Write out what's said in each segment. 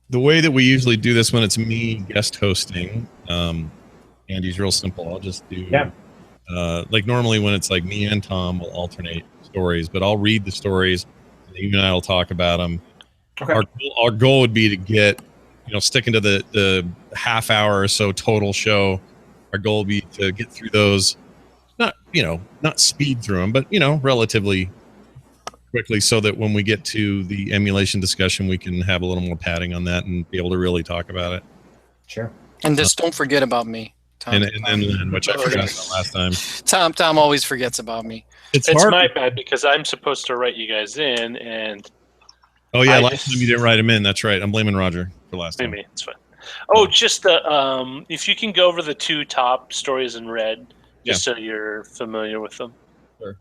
the way that we usually do this when it's me guest hosting, Andy's real simple. I'll just do like normally when it's like me and Tom will alternate stories, but I'll read the stories and you and I will talk about them. Okay. Our goal would be to get, sticking to the half hour or so total show. Our goal would be to get through those, not speed through them, but relatively quickly, so that when we get to the emulation discussion, we can have a little more padding on that and be able to really talk about it. Sure. And just don't forget about me, Tom. And then Lynn, which I forgot about last time. Tom always forgets about me. It's my bad because I'm supposed to write you guys in, and last time you didn't write them in. That's right. I'm blaming Roger for last time. Maybe it's fine. Oh, just if you can go over the 2 top stories in red, just so you're familiar with them. Sure.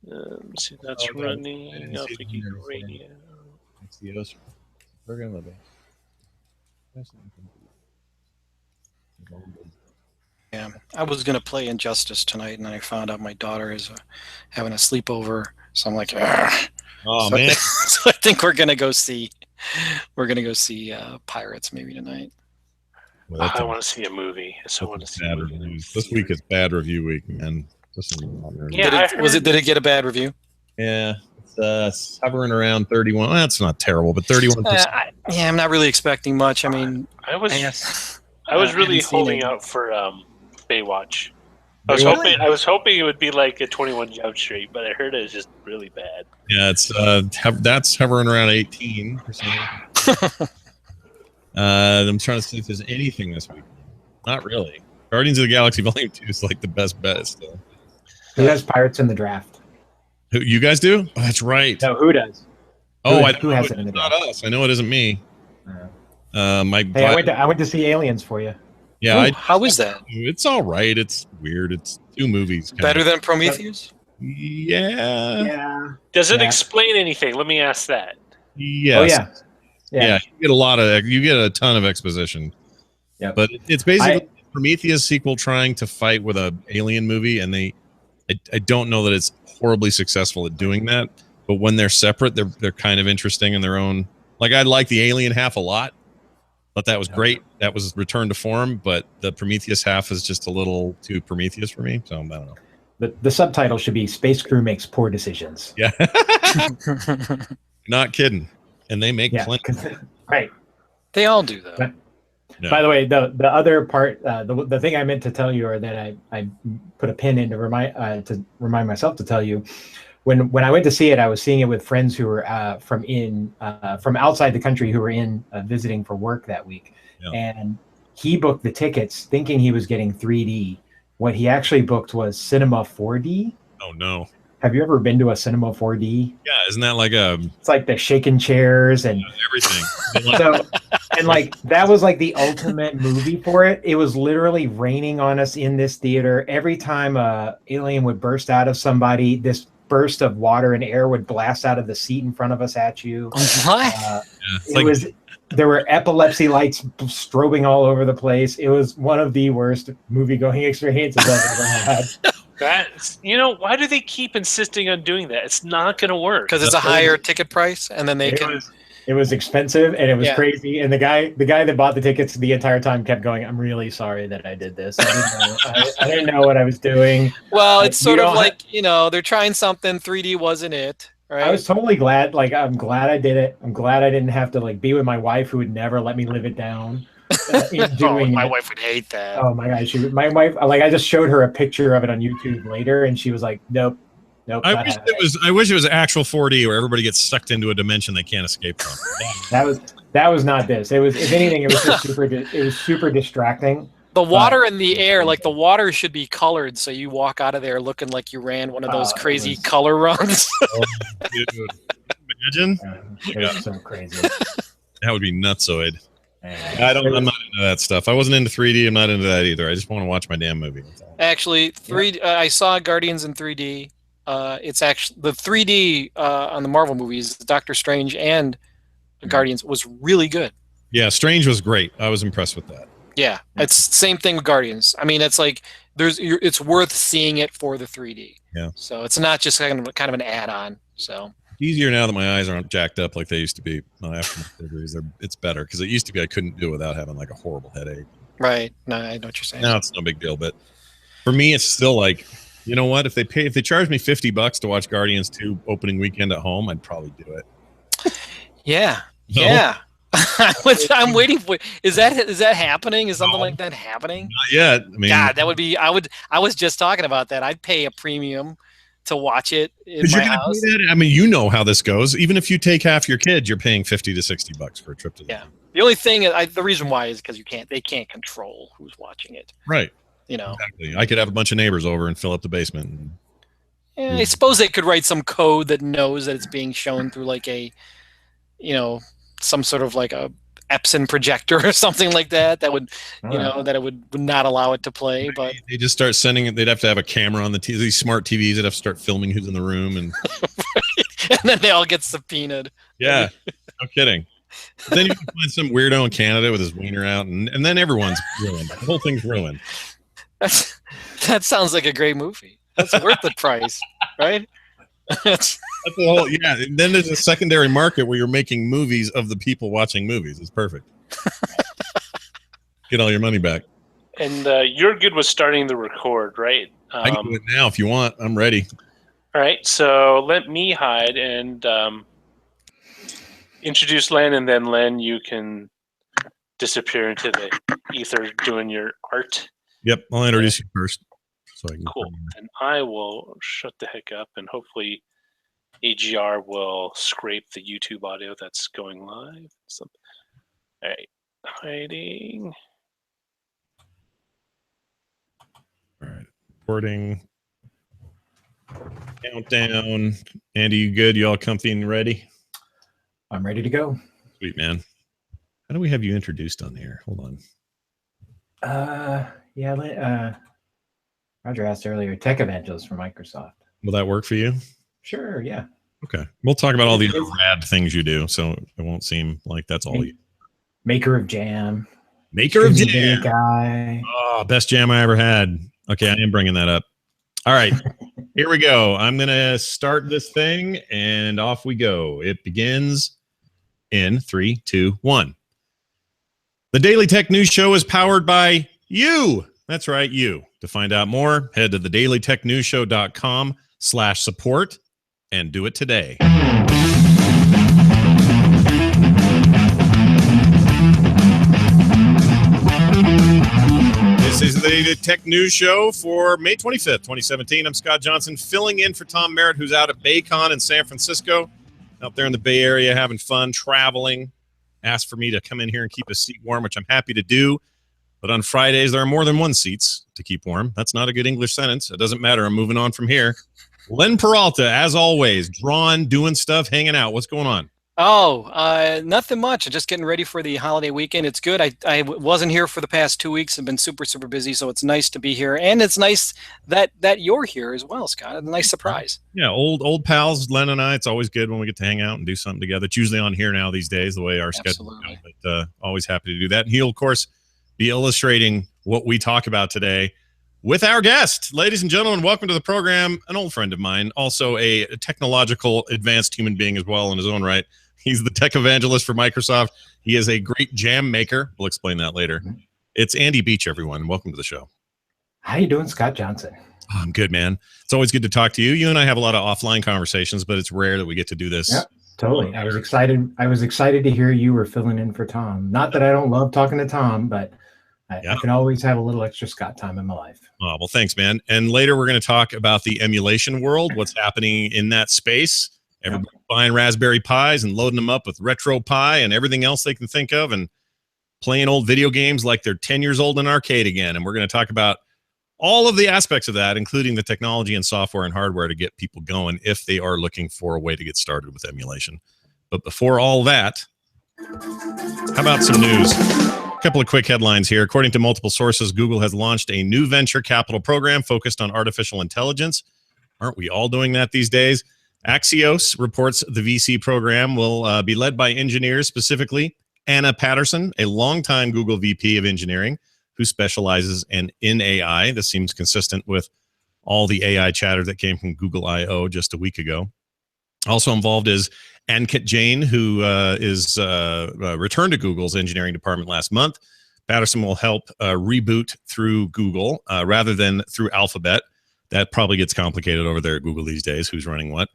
Let's see, that's running. I'll think you can radio. It's the OS program. Yeah, I was gonna play Injustice tonight, and I found out my daughter is having a sleepover. So I'm like, Argh. Oh man! So I think we're gonna go see Pirates maybe tonight. Well, I want to see a movie. So I want to see a movie. This week is bad review week, man. Yeah, did it get a bad review? Yeah, it's hovering around 31. Well, that's not terrible, but 31%. I'm not really expecting much. I mean, I was really holding out for Baywatch. I was hoping it would be like a 21 Jump Street, but I heard it was just really bad. Yeah, it's that's hovering around 18%. I'm trying to see if there's anything this week. Not really. Guardians of the Galaxy Volume 2 is like the best bet still. Who has Pirates in the draft? Who, you guys do? Oh, that's right. No, who does? Who has it in the draft? draft? Not us. I know it isn't me. I went to see Aliens for you. Yeah. How is that? It's all right. It's weird. It's 2 movies. Better than Prometheus? Yeah. Does it explain anything? Let me ask that. Yes. Oh, yeah. You get a ton of exposition. Yeah. But it's basically Prometheus sequel trying to fight with a alien movie, and I don't know that it's horribly successful at doing that. But when they're separate, they're kind of interesting in their own. Like, I like the Alien half a lot. Thought that was great. That was Return to Form, but the Prometheus half is just a little too Prometheus for me. So I don't know. The subtitle should be "Space Crew Makes Poor Decisions." Yeah. Not kidding. And they make plenty. Right. They all do, though. By the way, the other part, the thing I meant to tell you, or that I put a pin in to remind myself to tell you, when I went to see it, I was seeing it with friends who were from outside the country who were in visiting for work that week, and he booked the tickets thinking he was getting 3D. What he actually booked was Cinema 4D. Oh no! Have you ever been to a Cinema 4D? Yeah, isn't that like a? It's like the shaking chairs and everything. So, and like that was like the ultimate movie for it. It was literally raining on us in this theater. Every time a alien would burst out of somebody, this burst of water and air would blast out of the seat in front of us at you. What? There were epilepsy lights strobing all over the place. It was one of the worst movie-going experiences I've ever had. Why do they keep insisting on doing that? It's not going to work. Because it's a higher ticket price, and then it was expensive and it was crazy. And the guy that bought the tickets the entire time kept going, "I'm really sorry that I did this. I didn't know what I was doing." Well, it's sort of like, they're trying something. 3D wasn't it, right? I was totally glad. Like, I'm glad I did it. I'm glad I didn't have to be with my wife, who would never let me live it down. My wife would hate that. Oh my gosh, my wife. I just showed her a picture of it on YouTube later, and she was like, "Nope." I wish it was actual 4D where everybody gets sucked into a dimension they can't escape from. that was not this. It was, if anything, it was just super distracting. The water and the air, like the water should be colored, so you walk out of there looking like you ran one of those crazy color runs. Dude, imagine. It was so crazy. That would be nutsoid. I'm not into that stuff. I wasn't into 3D. I'm not into that either. I just want to watch my damn movie. Actually, I saw Guardians in 3D. It's actually the 3D on the Marvel movies, Doctor Strange and Guardians, was really good. Yeah, Strange was great. I was impressed with that. Yeah, it's the same thing with Guardians. I mean, it's like it's worth seeing it for the 3D. Yeah. So it's not just kind of an add-on. So. easier now that my eyes aren't jacked up like they used to be. After my surgeries, it's better because it used to be I couldn't do it without having like a horrible headache. Right. No, I know what you're saying. Now it's no big deal, but for me, it's still like, you know what? If they charge me $50 to watch Guardians 2 opening weekend at home, I'd probably do it. Yeah. No? Yeah. I'm waiting for. Is that happening? Is something like that happening? Not yet. I mean, God, that would be. I was just talking about that. I'd pay a premium to watch it in my house. I mean, you know how this goes. Even if you take half your kids, you're paying $50 to $60 for a trip to the movie. The only thing, the reason why is because they can't control who's watching it. Right. You know. Exactly. I could have a bunch of neighbors over and fill up the basement. I suppose they could write some code that knows that it's being shown through like a, some sort of like a Epson projector or something like that. That would, that it would not allow it to play. But they just start sending it. They'd have to have a camera on the TV. These smart TVs. They'd have to start filming who's in the room, and and then they all get subpoenaed. Yeah, no kidding. But then you can find some weirdo in Canada with his wiener out, and then everyone's ruined. The whole thing's ruined. That sounds like a great movie. That's worth the price, right? That's the whole, yeah. And then there's a secondary market where you're making movies of the people watching movies. It's perfect. Get all your money back. And you're good with starting the record, right? I can do it now if you want. I'm ready. All right. So let me hide and introduce Len, and then Len, you can disappear into the ether doing your art. Yep. I'll introduce you first. So I can cool. And I will shut the heck up, and hopefully AGR will scrape the YouTube audio that's going live. All right. Hiding. All right. Recording. Countdown. Andy, you good? You all comfy and ready? I'm ready to go. Sweet, man. How do we have you introduced on here? Hold on. Roger asked earlier, tech evangelist for Microsoft. Will that work for you? Sure, yeah. Okay. We'll talk about all the other rad things you do, so it won't seem like that's all you. Maker of jam. Maker of jam. Guy. Oh, best jam I ever had. Okay, I am bringing that up. All right. Here we go. I'm going to start this thing, and off we go. It begins in 3, 2, 1. The Daily Tech News Show is powered by you. That's right, you. To find out more, head to thedailytechnewsshow.com/support and do it today. This is the Tech News Show for May 25th, 2017. I'm Scott Johnson, filling in for Tom Merritt, who's out at BayCon in San Francisco, out there in the Bay Area, having fun, traveling. Asked for me to come in here and keep his seat warm, which I'm happy to do. But on Fridays, there are more than one seats to keep warm. That's not a good English sentence. It doesn't matter. I'm moving on from here. Len Peralta, as always, drawing, doing stuff, hanging out. What's going on? Oh, nothing much. Just getting ready for the holiday weekend. It's good. I wasn't here for the past 2 weeks. I've been super, super busy, so it's nice to be here. And it's nice that you're here as well, Scott. A nice surprise. Yeah, old pals, Len and I. It's always good when we get to hang out and do something together. It's usually on here now these days, the way our schedule goes. But always happy to do that. And he'll, of course, be illustrating what we talk about today with our guest. Ladies and gentlemen, welcome to the program. An old friend of mine, also a technological advanced human being as well in his own right. He's the tech evangelist for Microsoft. He is a great jam maker. We'll explain that later. It's Andy Beach, everyone. Welcome to the show. How you doing, Scott Johnson? Oh, I'm good, man. It's always good to talk to you. You and I have a lot of offline conversations, but it's rare that we get to do this. Yep, totally. I was excited to hear you were filling in for Tom. Not that I don't love talking to Tom, but I can always have a little extra Scott time in my life. Oh, well, thanks, man. And later we're going to talk about the emulation world, what's happening in that space. Everybody buying Raspberry Pis and loading them up with Retro Pi and everything else they can think of and playing old video games like they're 10 years old in an arcade again. And we're going to talk about all of the aspects of that, including the technology and software and hardware to get people going if they are looking for a way to get started with emulation. But before all that, how about some news? A couple of quick headlines here. According to multiple sources, Google has launched a new venture capital program focused on artificial intelligence. Aren't we all doing that these days? Axios reports the VC program will be led by engineers, specifically Anna Patterson, a longtime Google VP of engineering who specializes in AI. This seems consistent with all the AI chatter that came from Google I/O just a week ago. Also involved is Ankit Jain, who is returned to Google's engineering department last month. Patterson will help reboot through Google rather than through Alphabet. That probably gets complicated over there at Google these days, who's running what.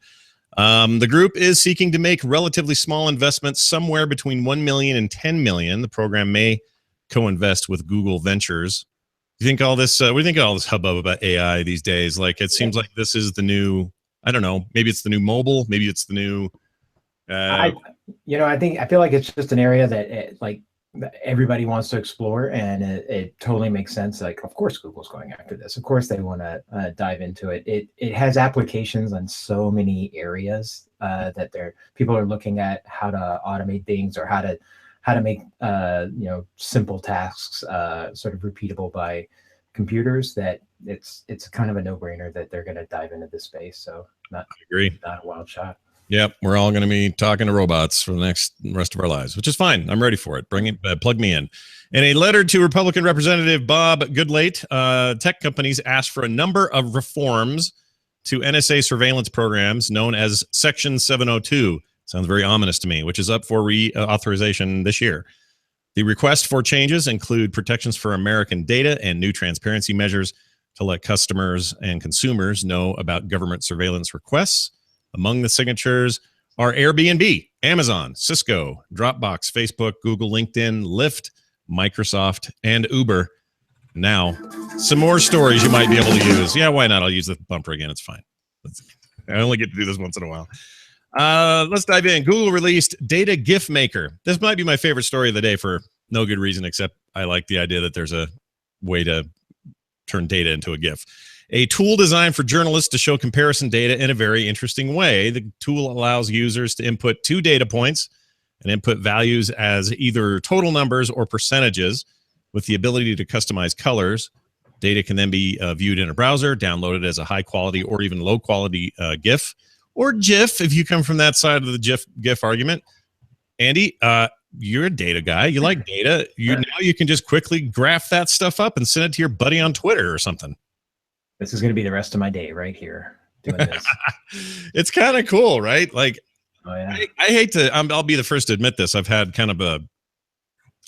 The group is seeking to make relatively small investments, somewhere between 1 million and 10 million. The program may co-invest with Google Ventures. You think all this? What do you think of all this hubbub about AI these days? Like, it seems like this is the new. I don't know. Maybe it's the new mobile. Maybe it's the new. I feel like it's just an area that everybody wants to explore, and it totally makes sense. Like, of course, Google's going after this. Of course, they want to dive into it. It has applications on so many areas that people are looking at how to automate things, or how to make simple tasks sort of repeatable by computers. That it's kind of a no-brainer that they're going to dive into this space. So not a wild shot. Yep, we're all going to be talking to robots for the rest of our lives, which is fine. I'm ready for it. Bring it, plug me in. In a letter to Republican Representative Bob Goodlate, tech companies asked for a number of reforms to NSA surveillance programs known as Section 702. Sounds very ominous to me, which is up for reauthorization this year. The request for changes include protections for American data and new transparency measures to let customers and consumers know about government surveillance requests. Among the signatures are Airbnb, Amazon, Cisco, Dropbox, Facebook, Google, LinkedIn, Lyft, Microsoft, and Uber. Now, some more stories you might be able to use. Yeah, why not? I'll use the bumper again. It's fine. I only get to do this once in a while. Let's dive in. Google released Data GIF Maker. This might be my favorite story of the day for no good reason, except I like the idea that there's a way to turn data into a GIF. A tool designed for journalists to show comparison data in a very interesting way. The tool allows users to input 2 data points and input values as either total numbers or percentages with the ability to customize colors. Data can then be viewed in a browser, downloaded as a high quality or even low quality GIF or GIF if you come from that side of the GIF argument. Andy, you're a data guy. You like data. Now you can just quickly graph that stuff up and send it to your buddy on Twitter or something. This is going to be the rest of my day right here doing this. It's kind of cool, right? Like, oh, yeah. I hate to, I'll be the first to admit this. I've had kind of a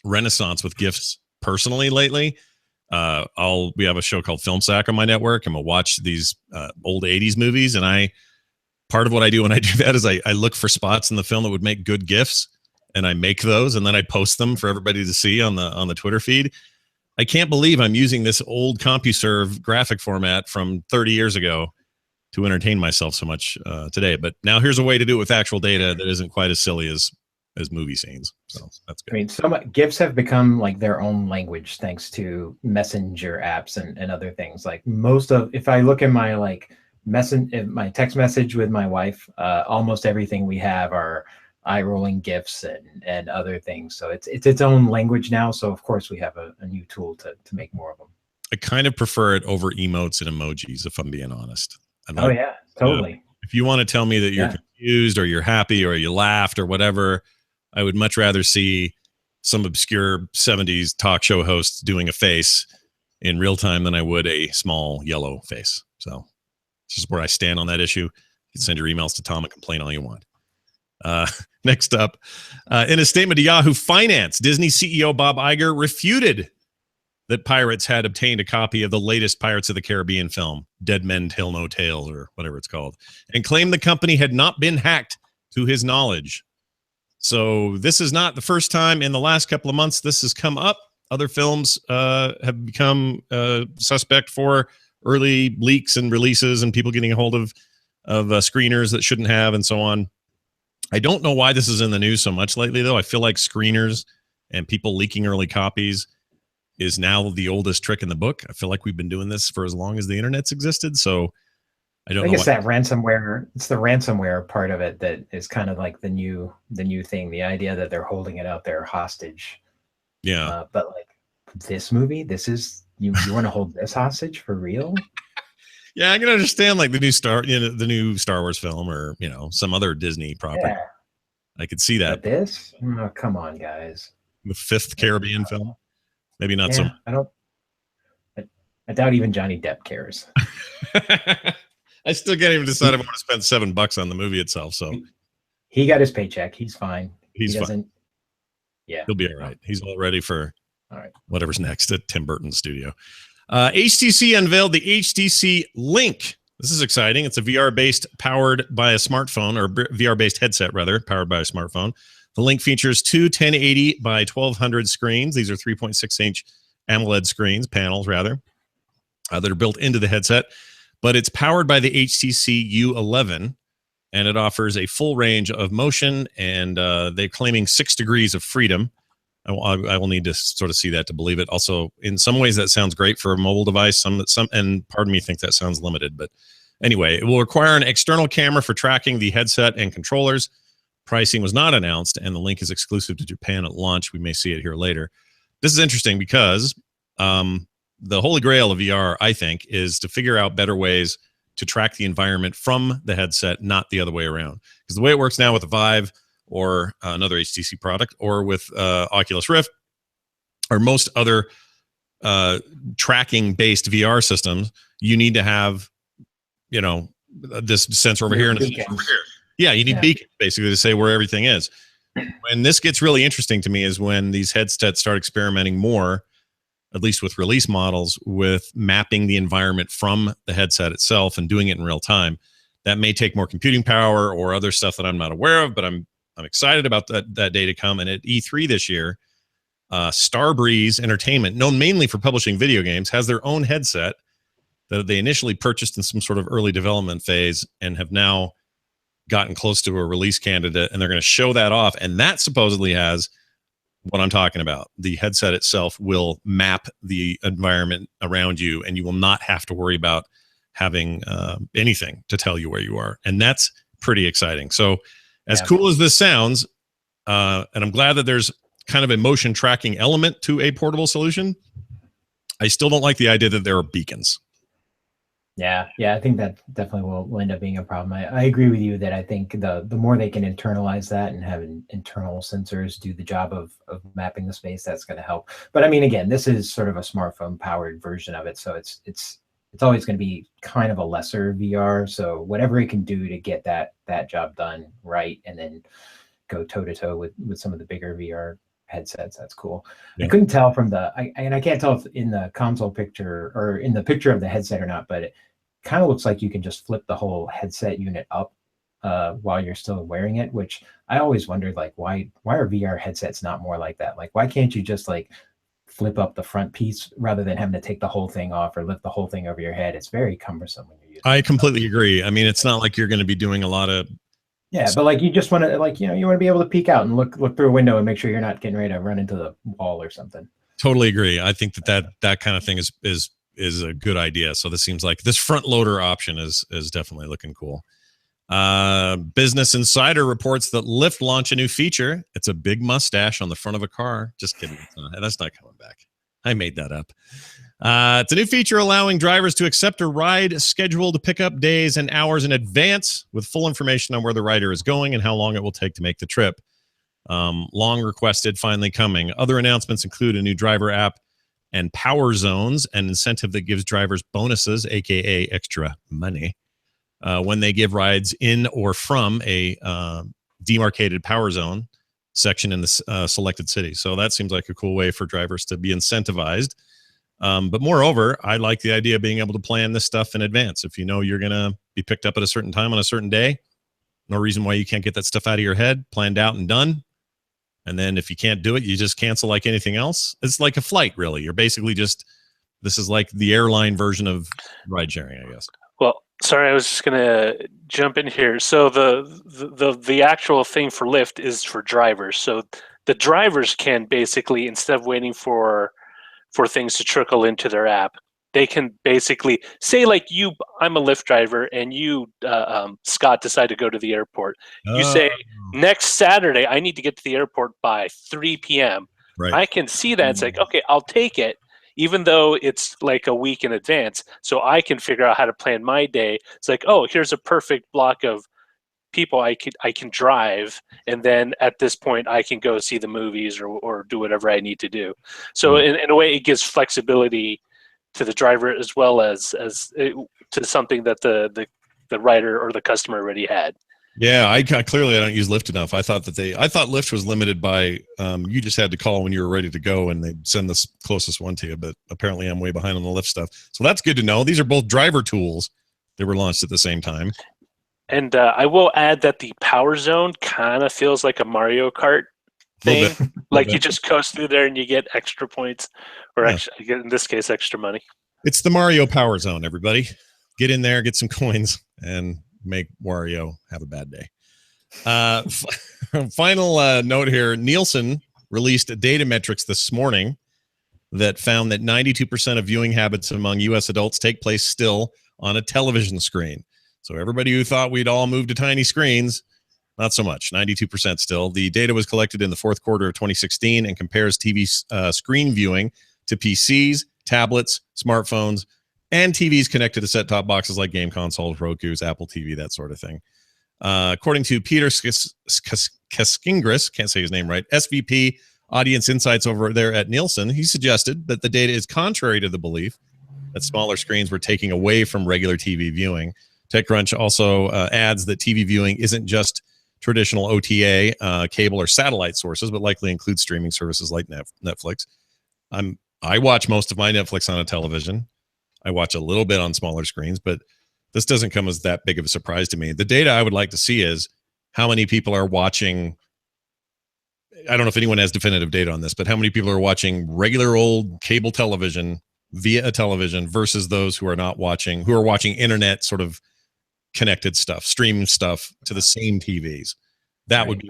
renaissance with GIFs personally lately. We have a show called Film Sack on my network, and we'll watch these old 80s movies. And part of what I do when I do that is I look for spots in the film that would make good GIFs, and I make those, and then I post them for everybody to see on the Twitter feed. I can't believe I'm using this old CompuServe graphic format from 30 years ago to entertain myself so much today. But now here's a way to do it with actual data that isn't quite as silly as movie scenes. So that's good. I mean, GIFs have become like their own language thanks to messenger apps and other things. Like if I look at my my text message with my wife, almost everything we have are eye-rolling GIFs and other things. So it's its own language now. So of course we have a new tool to make more of them. I kind of prefer it over emotes and emojis, if I'm being honest. Oh yeah, totally. If you want to tell me that you're confused or you're happy or you laughed or whatever, I would much rather see some obscure 70s talk show host doing a face in real time than I would a small yellow face. So this is where I stand on that issue. You can send your emails to Tom and complain all you want. Next up, in a statement to Yahoo Finance, Disney CEO Bob Iger refuted that pirates had obtained a copy of the latest Pirates of the Caribbean film, Dead Men Tell No Tales, or whatever it's called, and claimed the company had not been hacked to his knowledge. So this is not the first time in the last couple of months this has come up. Other films have become suspect for early leaks and releases and people getting a hold of screeners that shouldn't have and so on. I don't know why this is in the news so much lately, though. I feel like screeners and people leaking early copies is now the oldest trick in the book. I feel like we've been doing this for as long as the internet's existed. So I don't know. It's that ransomware. It's the ransomware part of it that is kind of like the new thing. The idea that they're holding it out there hostage. Yeah. But like this movie, this is you want to hold this hostage for real? Yeah, I can understand like the new Star Wars film or some other Disney property. Yeah. I could see that. But this? Oh, come on, guys. The 5th Caribbean film? Maybe not so. I doubt even Johnny Depp cares. I still can't even decide if I want to spend $7 on the movie itself. So he got his paycheck. He's fine. He's he fine. doesn't. Yeah, He'll be all right. He's all ready for all right. Whatever's next at Tim Burton's studio. HTC unveiled the HTC Link. This is exciting. It's a VR-based powered by a smartphone, or VR-based headset, rather, powered by a smartphone. The Link features two 1080 by 1200 screens. These are 3.6-inch AMOLED screens, panels, rather, that are built into the headset. But it's powered by the HTC U11, and it offers a full range of motion, and they're claiming 6 degrees of freedom. I will need to sort of see that to believe it. Also, in some ways, that sounds great for a mobile device. Some, and part of me thinks that sounds limited. But anyway, it will require an external camera for tracking the headset and controllers. Pricing was not announced, and the Link is exclusive to Japan at launch. We may see it here later. This is interesting because the holy grail of VR, I think, is to figure out better ways to track the environment from the headset, not the other way around. Because the way it works now with the Vive, or another HTC product, or with Oculus Rift, or most other tracking-based VR systems, you need to have, this sensor over here and a sensor over here. Yeah, you need beacons, basically, to say where everything is. When this gets really interesting to me is when these headsets start experimenting more, at least with release models, with mapping the environment from the headset itself and doing it in real time. That may take more computing power or other stuff that I'm not aware of, but I'm excited about that day to come. And at E3 this year, Starbreeze Entertainment, known mainly for publishing video games, has their own headset that they initially purchased in some sort of early development phase and have now gotten close to a release candidate, and they're going to show that off. And that supposedly has what I'm talking about. The headset itself will map the environment around you, and you will not have to worry about having anything to tell you where you are. And that's pretty exciting. So as cool as this sounds, and I'm glad that there's kind of a motion tracking element to a portable solution, I still don't like the idea that there are beacons. Yeah, I think that definitely will end up being a problem. I agree with you that I think the more they can internalize that and have internal sensors do the job of mapping the space, that's going to help. But I mean, again, this is sort of a smartphone powered version of it, so it's always going to be kind of a lesser VR. So whatever it can do to get that job done right, and then go toe to toe with some of the bigger VR headsets, that's cool. Yeah. I couldn't tell from I can't tell if in the console picture or in the picture of the headset or not, but it kind of looks like you can just flip the whole headset unit up while you're still wearing it, which I always wondered, like, why are VR headsets not more like that? Like, why can't you just like flip up the front piece rather than having to take the whole thing off or lift the whole thing over your head? It's very cumbersome when you're using it. I completely agree. I mean, it's not like you're going to be doing a lot of... Yeah, but like you just want to, like, you want to be able to peek out and look through a window and make sure you're not getting ready to run into the wall or something. Totally agree. I think that kind of thing is a good idea. So this seems like this front loader option is definitely looking cool. Business Insider reports that Lyft launched a new feature. It's a big mustache on the front of a car. Just kidding. That's not coming back. I made that up. It's a new feature allowing drivers to accept a ride scheduled pickup days and hours in advance with full information on where the rider is going and how long it will take to make the trip. Long requested, finally coming. Other announcements include a new driver app and power zones, an incentive that gives drivers bonuses, aka extra money, when they give rides in or from a demarcated power zone section in the selected city. So that seems like a cool way for drivers to be incentivized. But moreover, I like the idea of being able to plan this stuff in advance. If you know you're going to be picked up at a certain time on a certain day, no reason why you can't get that stuff out of your head, planned out and done. And then if you can't do it, you just cancel like anything else. It's like a flight, really. You're basically just, this is like the airline version of ride sharing, I guess. Well, sorry, I was just going to jump in here. So the actual thing for Lyft is for drivers. So the drivers can basically, instead of waiting for things to trickle into their app, they can basically say, like, I'm a Lyft driver, and you, Scott, decide to go to the airport. You say, next Saturday, I need to get to the airport by 3 p.m. Right. I can see that. It's like, okay, I'll take it, even though it's like a week in advance, so I can figure out how to plan my day. It's like, oh, here's a perfect block of people I can drive, and then at this point I can go see the movies or do whatever I need to do. So in a way, it gives flexibility to the driver as well as to something that the the writer or the customer already had. Yeah, I clearly I don't use Lyft enough. I thought Lyft was limited by you just had to call when you were ready to go, and they'd send the closest one to you. But apparently, I'm way behind on the Lyft stuff. So that's good to know. These are both driver tools that were launched at the same time. And I will add that the Power Zone kind of feels like a Mario Kart thing. Like you just coast through there and you get extra points, or in this case, extra money. It's the Mario Power Zone, everybody. Get in there, get some coins, and make Wario have a bad day. Final note here. Nielsen released data metrics this morning that found that 92% of viewing habits among U.S. adults take place still on a television screen. So everybody who thought we'd all move to tiny screens, not so much. 92% still. The data was collected in the fourth quarter of 2016 and compares TV screen viewing to PCs, tablets, smartphones, and TVs connected to set-top boxes like game consoles, Roku's, Apple TV, that sort of thing. According to Peter Keskingris, can't say his name right, SVP Audience Insights over there at Nielsen, he suggested that the data is contrary to the belief that smaller screens were taking away from regular TV viewing. TechCrunch also adds that TV viewing isn't just traditional OTA, cable, or satellite sources, but likely includes streaming services like Netflix. I watch most of my Netflix on a television. I watch a little bit on smaller screens, but this doesn't come as that big of a surprise to me. The data I would like to see is how many people are watching. I don't know if anyone has definitive data on this, but how many people are watching regular old cable television via a television versus those who are not watching, who are watching internet sort of connected stuff, streaming stuff to the same TVs. That would be.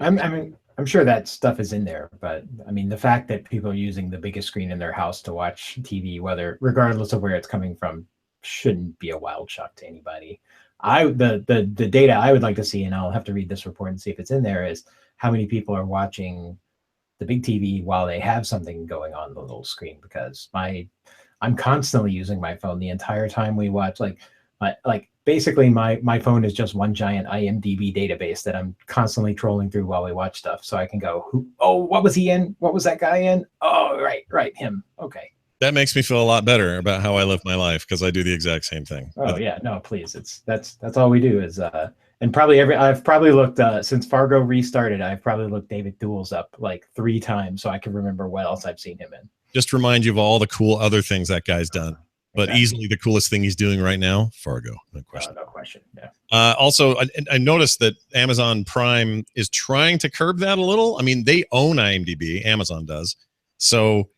I'm sure that stuff is in there, but I mean, the fact that people are using the biggest screen in their house to watch TV, regardless of where it's coming from, shouldn't be a wild shock to anybody. The data I would like to see, and I'll have to read this report and see if it's in there, is how many people are watching the big TV while they have something going on the little screen, because I'm constantly using my phone the entire time we watch. Basically my phone is just one giant IMDb database that I'm constantly trolling through while we watch stuff. So I can go, what was he in? What was that guy in? Oh, right, him. Okay. That makes me feel a lot better about how I live my life, because I do the exact same thing. Oh yeah, no, please. That's all we do is and I've probably looked since Fargo restarted, I've probably looked David Duels up like 3 times so I can remember what else I've seen him in. Just remind you of all the cool other things that guy's done. But easily the coolest thing he's doing right now, Fargo, no question. No question. Yeah. Also, I noticed that Amazon Prime is trying to curb that a little. I mean, they own IMDb, Amazon does, so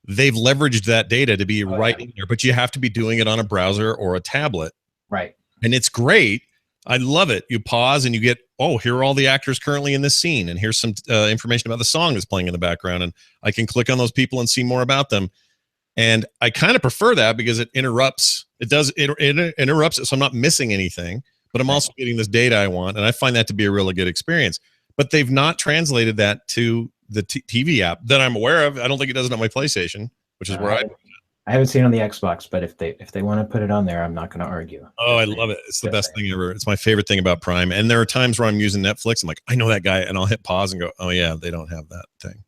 they've leveraged that data to be in there. But you have to be doing it on a browser or a tablet, right? And it's great. I love it. You pause and you get, here are all the actors currently in this scene, and here's some information about the song that's playing in the background, and I can click on those people and see more about them. And I kind of prefer that because it interrupts. It interrupts it, so I'm not missing anything, but I'm also getting this data I want, and I find that to be a really good experience. But they've not translated that to the TV app that I'm aware of. I don't think it does it on my PlayStation, which is where I haven't seen it on the Xbox, but if they want to put it on there, I'm not going to argue. Oh, I love it. It's the best thing ever. It's my favorite thing about Prime. And there are times where I'm using Netflix. I'm like, I know that guy, and I'll hit pause and go, oh yeah, they don't have that thing.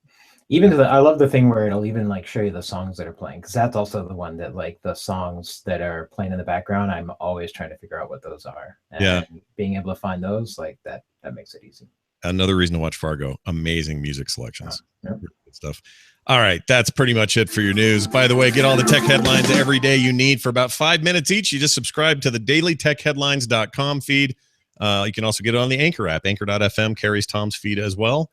I love the thing where it'll even like show you the songs that are playing, because that's also the one that like the songs that are playing in the background, I'm always trying to figure out what those are. And being able to find those like that makes it easy. Another reason to watch Fargo. Amazing music selections. Good stuff. All right, that's pretty much it for your news. By the way, get all the tech headlines every day you need for about 5 minutes each. You just subscribe to the dailytechheadlines.com feed. You can also get it on the Anchor app. Anchor.fm carries Tom's feed as well.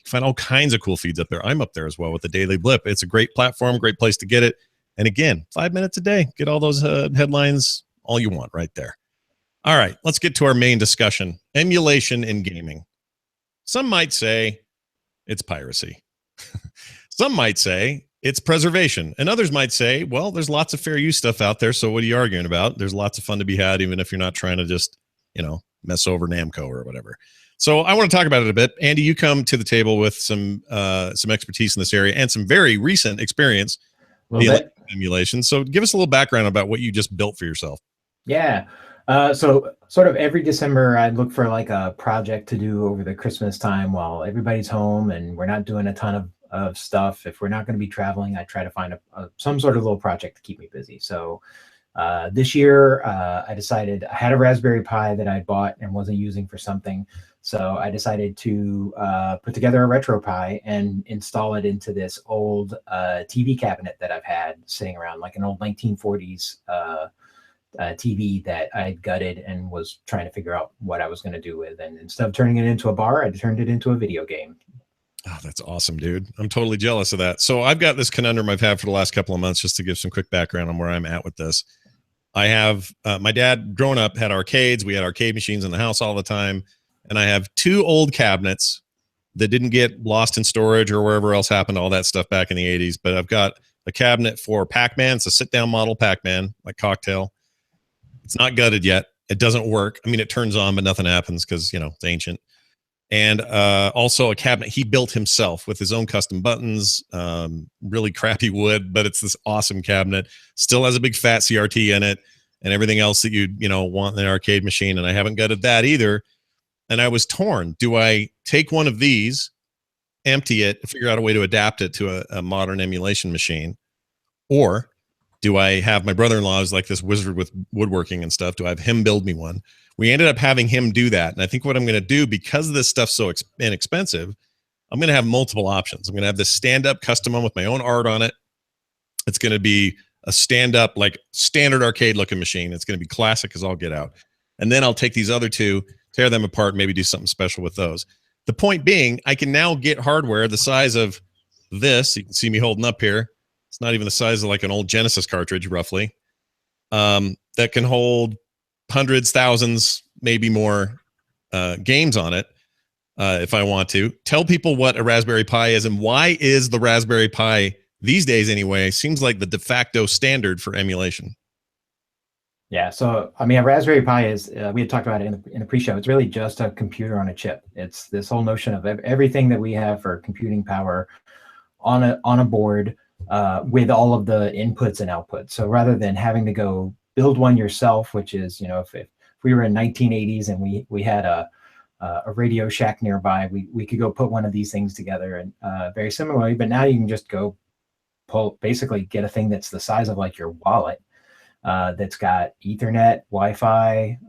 Find all kinds of cool feeds up there. I'm up there as well with the Daily Blip. It's a great platform, great place to get it. And again, 5 minutes a day. Get all those headlines, all you want right there. All right, let's get to our main discussion. Emulation in gaming. Some might say it's piracy. Some might say it's preservation. And others might say, well, there's lots of fair use stuff out there, so what are you arguing about? There's lots of fun to be had, even if you're not trying to just, mess over Namco or whatever. So I want to talk about it a bit. Andy, you come to the table with some expertise in this area and some very recent experience in emulation. So give us a little background about what you just built for yourself. Yeah. So sort of every December, I look for like a project to do over the Christmas time while everybody's home and we're not doing a ton of stuff. If we're not going to be traveling, I try to find some sort of little project to keep me busy. So This year, I decided I had a Raspberry Pi that I bought and wasn't using for something. So I decided to put together a RetroPie and install it into this old TV cabinet that I've had sitting around, like an old 1940s TV that I had gutted and was trying to figure out what I was going to do with. And instead of turning it into a bar, I turned it into a video game. Oh, that's awesome, dude. I'm totally jealous of that. So I've got this conundrum I've had for the last couple of months, just to give some quick background on where I'm at with this. I have my dad growing up had arcades. We had arcade machines in the house all the time. And I have 2 old cabinets that didn't get lost in storage or wherever else happened to all that stuff back in the 80s. But I've got a cabinet for Pac-Man. It's a sit-down model Pac-Man, like Cocktail. It's not gutted yet. It doesn't work. I mean, it turns on, but nothing happens because, you know, it's ancient. And also a cabinet he built himself with his own custom buttons, really crappy wood, but it's this awesome cabinet. Still has a big fat CRT in it and everything else that you want in an arcade machine. And I haven't gutted that either. And I was torn. Do I take one of these, empty it, figure out a way to adapt it to a modern emulation machine? Or do I have my brother-in-law who's like this wizard with woodworking and stuff? Do I have him build me one? We ended up having him do that. And I think what I'm going to do, because this stuff's so inexpensive, I'm going to have multiple options. I'm going to have this stand-up custom one with my own art on it. It's going to be a stand-up, like standard arcade-looking machine. It's going to be classic as all get out. And then I'll take these other 2, tear them apart, maybe do something special with those. The point being, I can now get hardware the size of this. You can see me holding up here. It's not even the size of like an old Genesis cartridge, roughly, that can hold hundreds, thousands, maybe more games on it if I want to. Tell people what a Raspberry Pi is and why is the Raspberry Pi these days anyway seems like the de facto standard for emulation. Yeah, so I mean, a Raspberry Pi is, we had talked about it in the pre-show, it's really just a computer on a chip. It's this whole notion of everything that we have for computing power on a board with all of the inputs and outputs. So rather than having to go build one yourself, which is, if we were in 1980s and we had a Radio Shack nearby, we could go put one of these things together and very similarly, but now you can just go basically get a thing that's the size of like your wallet. That's got Ethernet, Wi-Fi,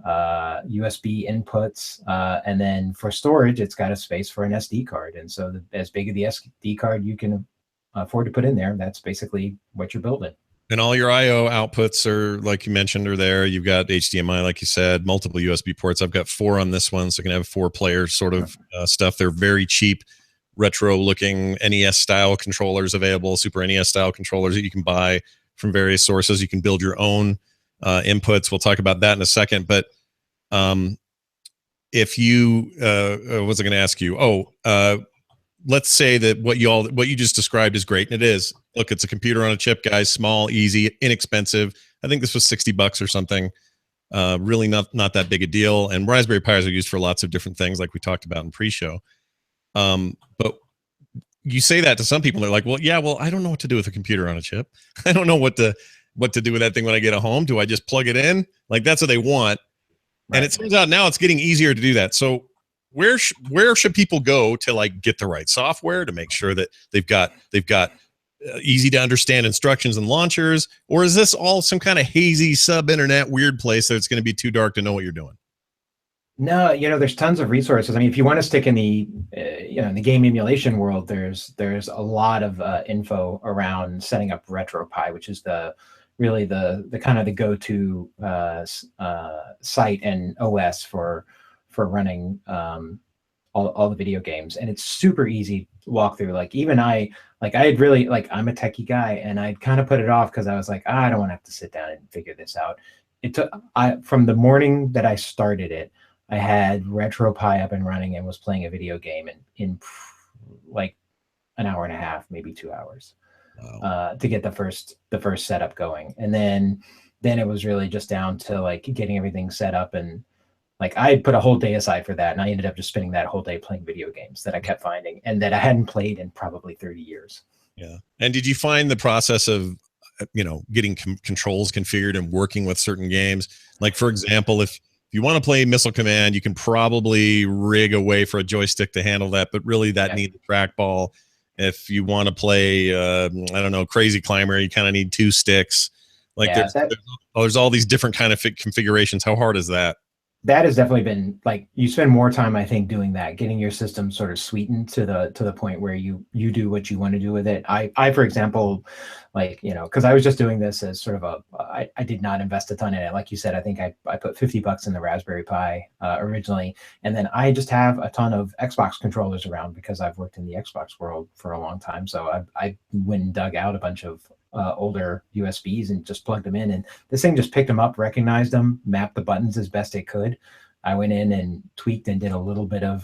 USB inputs, and then for storage, it's got a space for an SD card. And so as big of the SD card you can afford to put in there, that's basically what you're building. And all your I/O outputs are, like you mentioned, are there. You've got HDMI, like you said, multiple USB ports. I've got 4 on this one, so you can have 4-player sort of stuff. They're very cheap, retro-looking NES-style controllers available, Super NES-style controllers that you can buy from various sources. You can build your own inputs. We'll talk about that in a second. But if you, what was I going to ask you? Let's say that what you just described is great, and it is. Look, it's a computer on a chip, guys. Small, easy, inexpensive. I think this was $60 or something. Really not that big a deal. And Raspberry Pis are used for lots of different things, like we talked about in pre-show. But you say that to some people, they're like, well, I don't know what to do with a computer on a chip. I don't know what to do with that thing when I get home. Do I just plug it in? Like, that's what they want. Right. And it turns out now it's getting easier to do that. So where should people go to like get the right software to make sure that they've got easy to understand instructions and launchers? Or is this all some kind of hazy sub-internet weird place that it's going to be too dark to know what you're doing? No, there's tons of resources. I mean, if you want to stick in the, in the game emulation world, there's a lot of info around setting up RetroPie, which is really the kind of the go-to site and OS for running all the video games. And it's super easy to walk through. Like even I had really, like, I'm a techie guy, and I'd kind of put it off because I was like, I don't want to have to sit down and figure this out. It took, from the morning that I started it, I had RetroPie up and running and was playing a video game in like an hour and a half, maybe 2 hours. Wow. To get the first setup going. And then it was really just down to like getting everything set up, and like I put a whole day aside for that, and I ended up just spending that whole day playing video games that I kept finding and that I hadn't played in probably 30 years. Yeah. And did you find the process of getting controls configured and working with certain games, like, for example, if you want to play Missile Command, you can probably rig a way for a joystick to handle that, but really that needs a trackball. If you want to play, I don't know, Crazy Climber, you kind of need 2 sticks. Like Yeah, there's all these different kind of configurations. How hard is that? that has definitely been like, you spend more time, I think, doing that, getting your system sort of sweetened to the point where you do what you want to do with it. I for example, like, because I was just doing this as sort of I did not invest a ton in it. Like you said, I think I put $50 in the Raspberry Pi originally, and then I just have a ton of Xbox controllers around because I've worked in the Xbox world for a long time. So I went and dug out a bunch of older USBs and just plugged them in, and this thing just picked them up, recognized them, mapped the buttons as best it could. I went in and tweaked and did a little bit of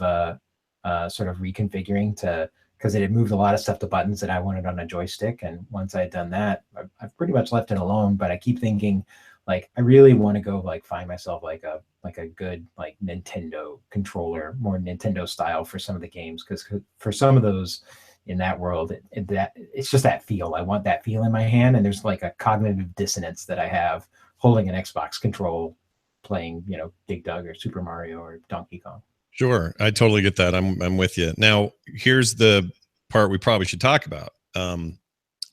sort of reconfiguring because it had moved a lot of stuff to buttons that I wanted on a joystick. And once I had done that, I've pretty much left it alone. But I keep thinking, like, I really want to go like find myself like a good like Nintendo controller, more Nintendo style for some of the games, because for some of those in that world, it's just that feel. I want that feel in my hand, and there's like a cognitive dissonance that I have holding an Xbox control, playing Dig Dug or Super Mario or Donkey Kong. Sure, I totally get that. I'm with you. Now, here's the part we probably should talk about.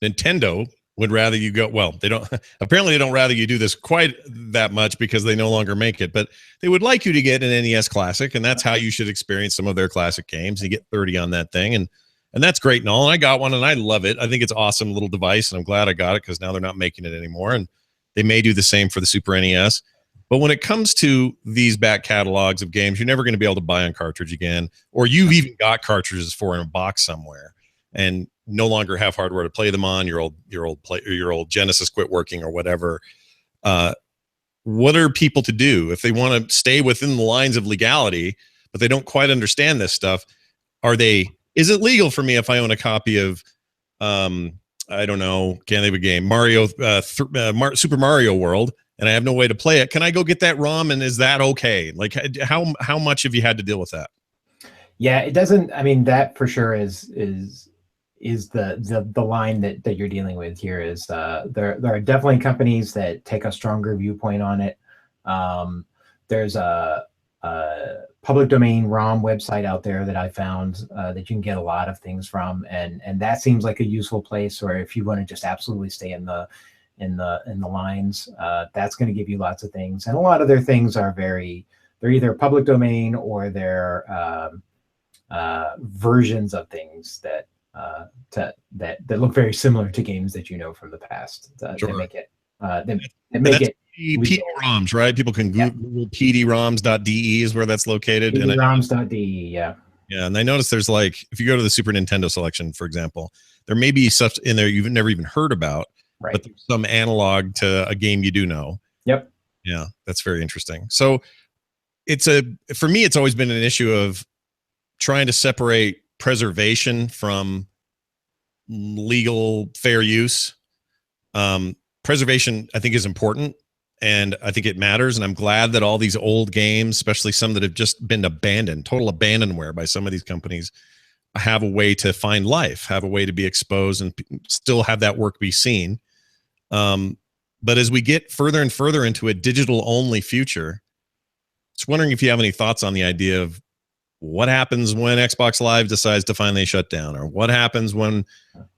Nintendo would rather you go. Well, they don't. Apparently, they don't rather you do this quite that much because they no longer make it. But they would like you to get an NES Classic, and that's how you should experience some of their classic games. You get 30 on that thing, and that's great and all. And I got one, and I love it. I think it's an awesome little device, and I'm glad I got it because now they're not making it anymore, and they may do the same for the Super NES. But when it comes to these back catalogs of games, you're never going to be able to buy on cartridge again, or you've even got cartridges for in a box somewhere and no longer have hardware to play them on. Your old Genesis quit working or whatever. What are people to do if they want to stay within the lines of legality, but they don't quite understand this stuff? Is it legal for me if I own a copy of, I don't know, can't think of a game, Super Mario World, and I have no way to play it? Can I go get that ROM, and is that okay? Like, how much have you had to deal with that? Yeah, it doesn't. I mean, that for sure is the line that you're dealing with here. Is there are definitely companies that take a stronger viewpoint on it. There's a public domain ROM website out there that I found that you can get a lot of things from, and that seems like a useful place. Or if you want to just absolutely stay in the lines, that's going to give you lots of things. And a lot of their things are they're either public domain or they're versions of things that look very similar to games that from the past. Sure. They make it. They make it. PD-ROMs, right? People can Google PDROMs.de is where that's located. PDROMs.de, yeah. Yeah, and I noticed there's like, if you go to the Super Nintendo selection, for example, there may be stuff in there you've never even heard about, right? But there's some analog to a game you do know. Yep. Yeah, that's very interesting. So for me, it's always been an issue of trying to separate preservation from legal fair use. Preservation, I think, is important, and I think it matters. And I'm glad that all these old games, especially some that have just been abandoned, total abandonware by some of these companies, have a way to find life, have a way to be exposed, and still have that work be seen. But as we get further and further into a digital-only future, just wondering if you have any thoughts on the idea of what happens when Xbox Live decides to finally shut down, or what happens when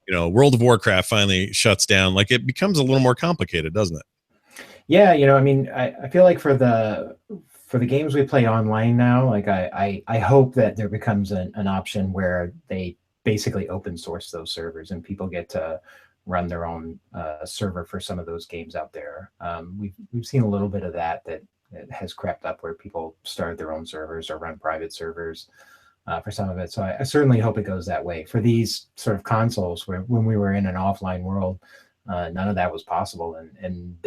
World of Warcraft finally shuts down. Like, it becomes a little more complicated, doesn't it? Yeah, I mean, I feel like for the games we play online now, like I hope that there becomes an option where they basically open source those servers and people get to run their own server for some of those games out there. We've seen a little bit of that has crept up, where people start their own servers or run private servers for some of it. So I certainly hope it goes that way. For these sort of consoles, when we were in an offline world, none of that was possible, and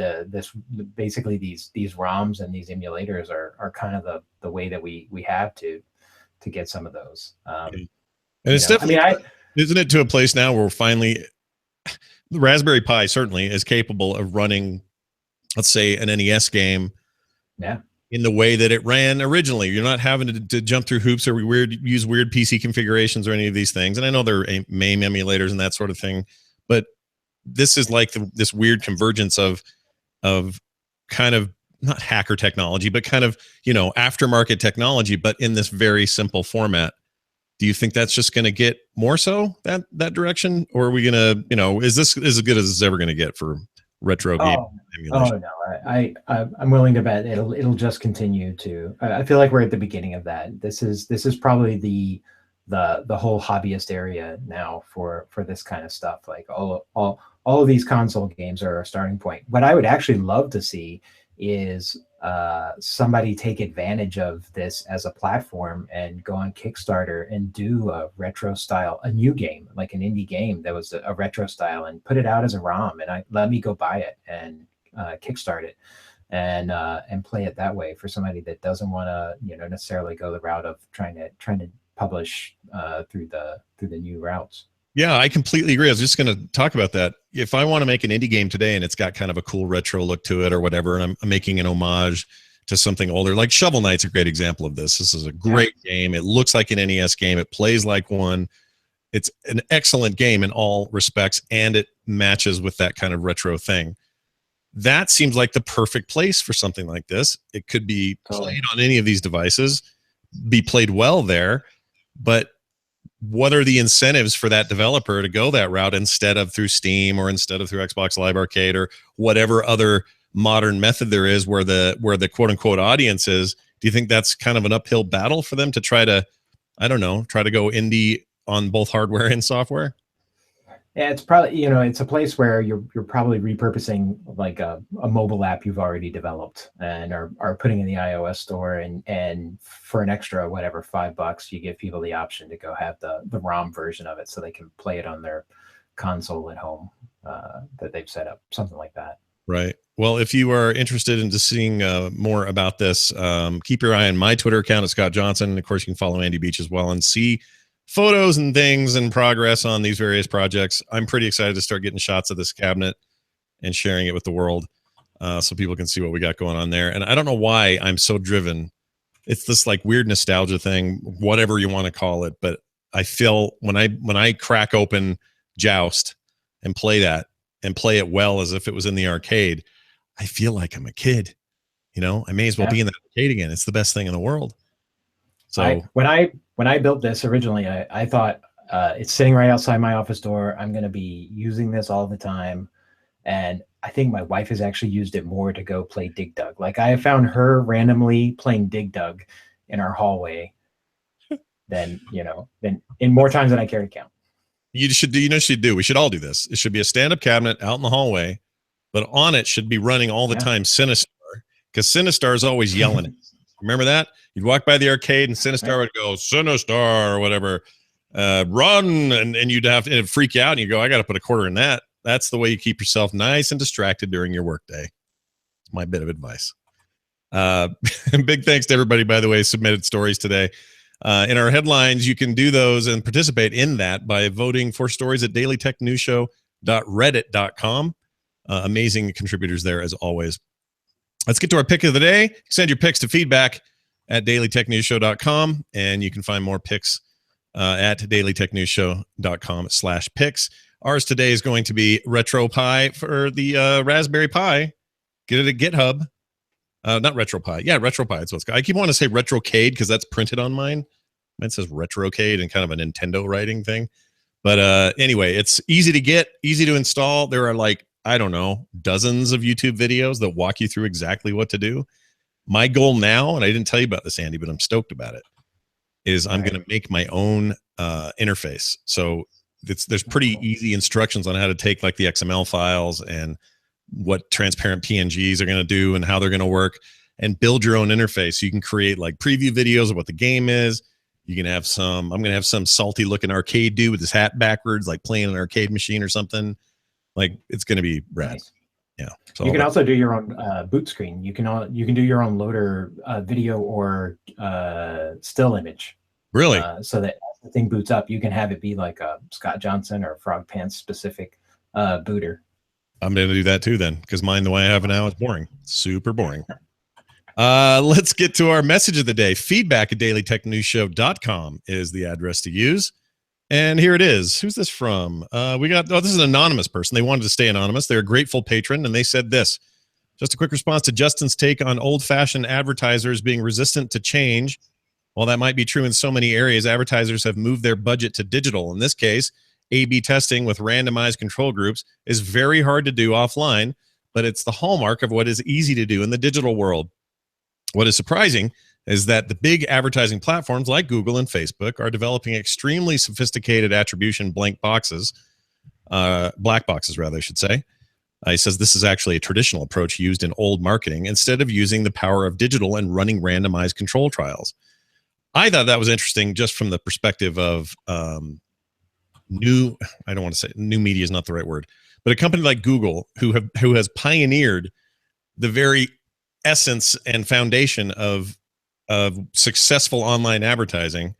basically these ROMs and these emulators are kind of the way that we have to get some of those. And it's definitely, isn't it to a place now where finally the Raspberry Pi certainly is capable of running, let's say, an NES game, in the way that it ran originally. You're not having to jump through hoops or use weird PC configurations or any of these things. And I know there are MAME emulators and that sort of thing, but this is like this weird convergence of kind of not hacker technology, but kind of, aftermarket technology, but in this very simple format. Do you think that's just going to get more so that direction? Or are we going to, is this as good as it's ever going to get for retro game emulation. Oh no, I'm willing to bet it'll just continue to. I feel like we're at the beginning of that. This is probably the whole hobbyist area now for this kind of stuff. Like all of these console games are a starting point. What I would actually love to see is somebody take advantage of this as a platform and go on Kickstarter and do a retro style, a new game, like an indie game that was a retro style, and put it out as a ROM, and let me go buy it and kickstart it and play it that way for somebody that doesn't want to necessarily go the route of trying to publish through the new routes. Yeah, I completely agree. I was just going to talk about that. If I want to make an indie game today and it's got kind of a cool retro look to it or whatever, and I'm making an homage to something older, like Shovel Knight's a great example of this. This is a great game. It looks like an NES game. It plays like one. It's an excellent game in all respects, and it matches with that kind of retro thing. That seems like the perfect place for something like this. It could be played on any of these devices, be played well there, but what are the incentives for that developer to go that route instead of through Steam or instead of through Xbox Live Arcade or whatever other modern method there is where the quote unquote audience is? Do you think that's kind of an uphill battle for them to try to, I don't know, try to go indie on both hardware and software? Yeah, it's probably, it's a place where you're probably repurposing like a mobile app you've already developed and are putting in the iOS store, and for an extra, whatever, $5, you give people the option to go have the ROM version of it so they can play it on their console at home that they've set up, something like that. Right. Well, if you are interested in just seeing more about this, keep your eye on my Twitter account at Scott Johnson. And of course, you can follow Andy Beach as well and see photos and things and progress on these various projects. I'm pretty excited to start getting shots of this cabinet and sharing it with the world so people can see what we got going on there. And I don't know why I'm so driven. It's this like weird nostalgia thing, whatever you want to call it. But I feel when I crack open Joust and play that and play it well as if it was in the arcade, I feel like I'm a kid. I may as well be in the arcade again. It's the best thing in the world. So when I built this originally, I thought it's sitting right outside my office door. I'm going to be using this all the time. And I think my wife has actually used it more to go play Dig Dug. Like I have found her randomly playing Dig Dug in our hallway than in more times than I care to count. You should do. We should all do this. It should be a stand-up cabinet out in the hallway, but on it should be running all the time Sinistar, because Sinistar is always yelling at us. Remember that? You'd walk by the arcade and Sinistar would go, Sinistar or whatever, run, and you'd have to freak you out and you go, I got to put a quarter in that. That's the way you keep yourself nice and distracted during your workday. It's my bit of advice. Big thanks to everybody, by the way, submitted stories today. In our headlines, you can do those and participate in that by voting for stories at dailytechnewsshow.reddit.com. Amazing contributors there, as always. Let's get to our pick of the day. Send your picks to feedback at dailytechnewsshow.com, and you can find more picks at dailytechnewsshow.com/picks. Ours today is going to be RetroPie for the Raspberry Pi. Get it at GitHub. Not RetroPie. Yeah, RetroPie. That's what it's called. I keep wanting to say RetroCade because that's printed on mine. Mine says RetroCade and kind of a Nintendo writing thing. But anyway, it's easy to get, easy to install. There are like, I don't know, dozens of YouTube videos that walk you through exactly what to do. My goal now, and I didn't tell you about this, Andy, but I'm stoked about it, is I'm going to make my own interface. So there's pretty easy instructions on how to take like the XML files and what transparent PNGs are going to do and how they're going to work, and build your own interface. You can create like preview videos of what the game is. You can have I'm going to have some salty looking arcade dude with his hat backwards, like playing an arcade machine or something. Like it's going to be rad. Nice. Yeah. So you can also do your own boot screen. You can do your own loader video or still image. Really? So that as the thing boots up, you can have it be like a Scott Johnson or Frog Pants specific booter. I'm going to do that too then, because mine, the way I have it now, is boring. Super boring. Let's get to our message of the day. Feedback at dailytechnewsshow.com is the address to use. And here it is. Who's this from? This is an anonymous person. They wanted to stay anonymous. They're a grateful patron, and they said this. Just a quick response to Justin's take on old-fashioned advertisers being resistant to change. While that might be true in so many areas, advertisers have moved their budget to digital. In this case, A/B testing with randomized control groups is very hard to do offline, but it's the hallmark of what is easy to do in the digital world. What is surprising is that the big advertising platforms like Google and Facebook are developing extremely sophisticated attribution black boxes, rather, I should say. He says this is actually a traditional approach used in old marketing instead of using the power of digital and running randomized control trials. I thought that was interesting just from the perspective of I don't want to say new media is not the right word, but a company like Google who has pioneered the very essence and foundation of successful online advertising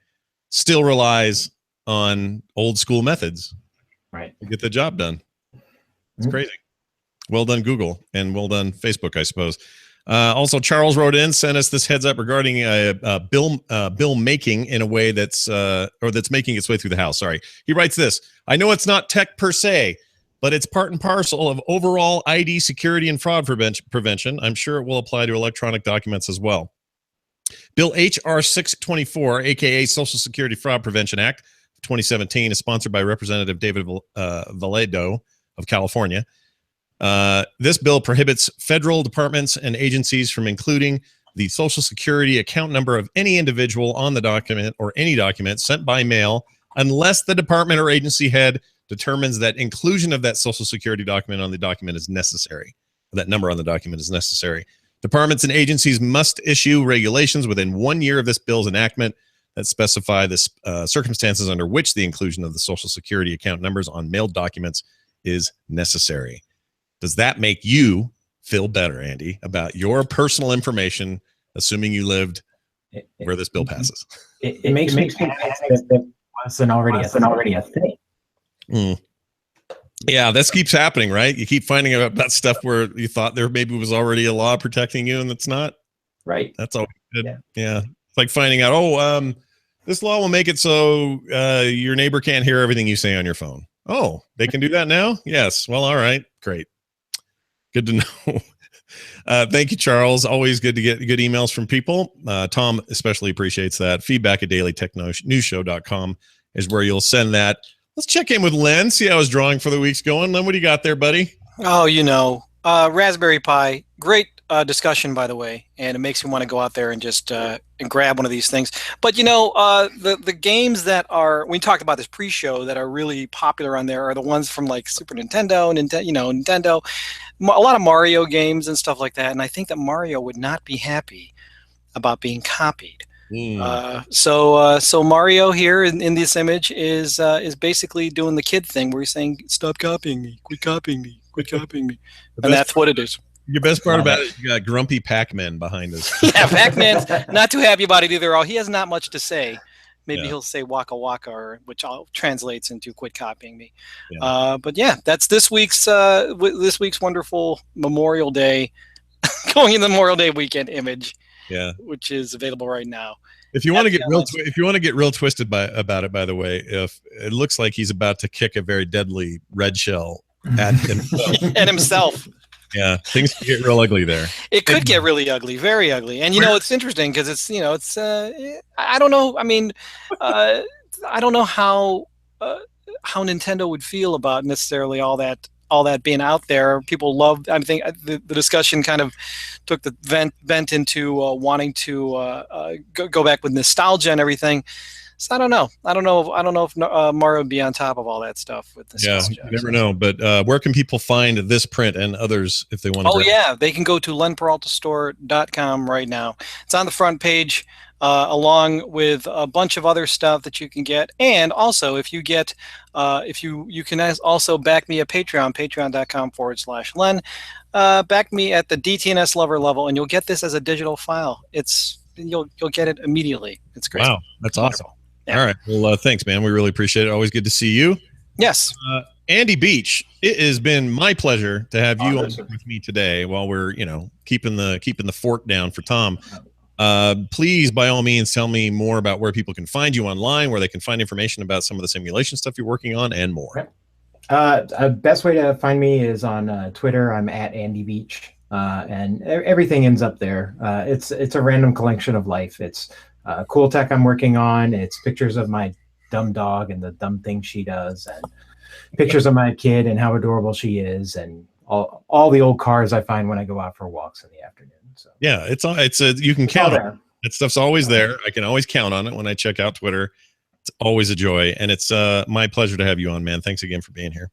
still relies on old school methods, right, to get the job done. It's crazy. Well done, Google, and well done, Facebook, I suppose. Also, Charles wrote in, sent us this heads up regarding a bill making in a way that's making its way through the House. Sorry, he writes this. I know it's not tech per se, but it's part and parcel of overall ID security and fraud prevention. I'm sure it will apply to electronic documents as well. Bill H.R. 624, aka Social Security Fraud Prevention Act of 2017, is sponsored by Representative David Valledo of California. This bill prohibits federal departments and agencies from including the Social Security account number of any individual on the document or any document sent by mail unless the department or agency head determines that inclusion of that Social Security document on the document is necessary. That number on the document is necessary. Departments and agencies must issue regulations within 1 year of this bill's enactment that specify the circumstances under which the inclusion of the Social Security account numbers on mailed documents is necessary. Does that make you feel better, Andy, about your personal information, assuming you lived where this bill passes? It makes me panic that wasn't already a thing. Yeah, this keeps happening, right? You keep finding out about stuff where you thought there maybe was already a law protecting you, and it's not. Right. That's all good. Yeah. It's like finding out, this law will make it so your neighbor can't hear everything you say on your phone. Oh, they can do that now? Yes. Well, all right. Great. Good to know. Thank you, Charles. Always good to get good emails from people. Tom especially appreciates that. Feedback@dailytechnewsshow.com is where you'll send that. Let's check in with Len, see how his drawing for the week's going. Len, what do you got there, buddy? Oh, Raspberry Pi. Great discussion, by the way, and it makes me want to go out there and just and grab one of these things. But the games that are, we talked about this pre-show, that are really popular on there are the ones from like Super Nintendo, Nintendo, a lot of Mario games and stuff like that. And I think that Mario would not be happy about being copied. So Mario here in this image is basically doing the kid thing where he's saying, "Stop copying me, quit copying me, quit copying me," and that's what it is. Your best part about it is you got grumpy Pac-Man behind us. Yeah, Pac-Man's not too happy about it either. He has not much to say. Maybe he'll say "waka waka," which translates into "quit copying me." Yeah. But yeah, that's this week's wonderful Memorial Day, going in the Memorial Day weekend image. Yeah, which is available right now. If you want to get real twisted about it, by the way, if it looks like he's about to kick a very deadly red shell at himself. At himself. Yeah, things can get real ugly there. It could get really ugly, very ugly. And it's interesting because it's I don't know. I mean, I don't know how Nintendo would feel about necessarily all that being out there. People love. I think the discussion kind of took the vent into wanting to go back with nostalgia and everything. So I don't know. I don't know if Mario would be on top of all that stuff with nostalgia. Yeah, you never know. But where can people find this print and others if they want to? Oh yeah, they can go to lenperaltastore.com right now. It's on the front page, along with a bunch of other stuff that you can get. And also, if you get, you can also back me at Patreon, patreon.com/Len. Back me at the DTNS lover level, and you'll get this as a digital file. You'll get it immediately. It's great. Wow, that's awesome. Yeah. All right. Well, thanks, man. We really appreciate it. Always good to see you. Yes. Andy Beach, it has been my pleasure to have you on with me today while we're, keeping the fort down for Tom. Please, by all means, tell me more about where people can find you online, where they can find information about some of the simulation stuff you're working on, and more. Best way to find me is on Twitter. I'm at Andy Beach, and everything ends up there. It's a random collection of life. It's cool tech I'm working on. It's pictures of my dumb dog and the dumb things she does, and pictures of my kid and how adorable she is, and all the old cars I find when I go out for walks in the afternoon. So yeah, you can count on it. there. That stuff's always there. I can always count on it when I check out Twitter. It's always a joy, and it's my pleasure to have you on, man. Thanks again for being here.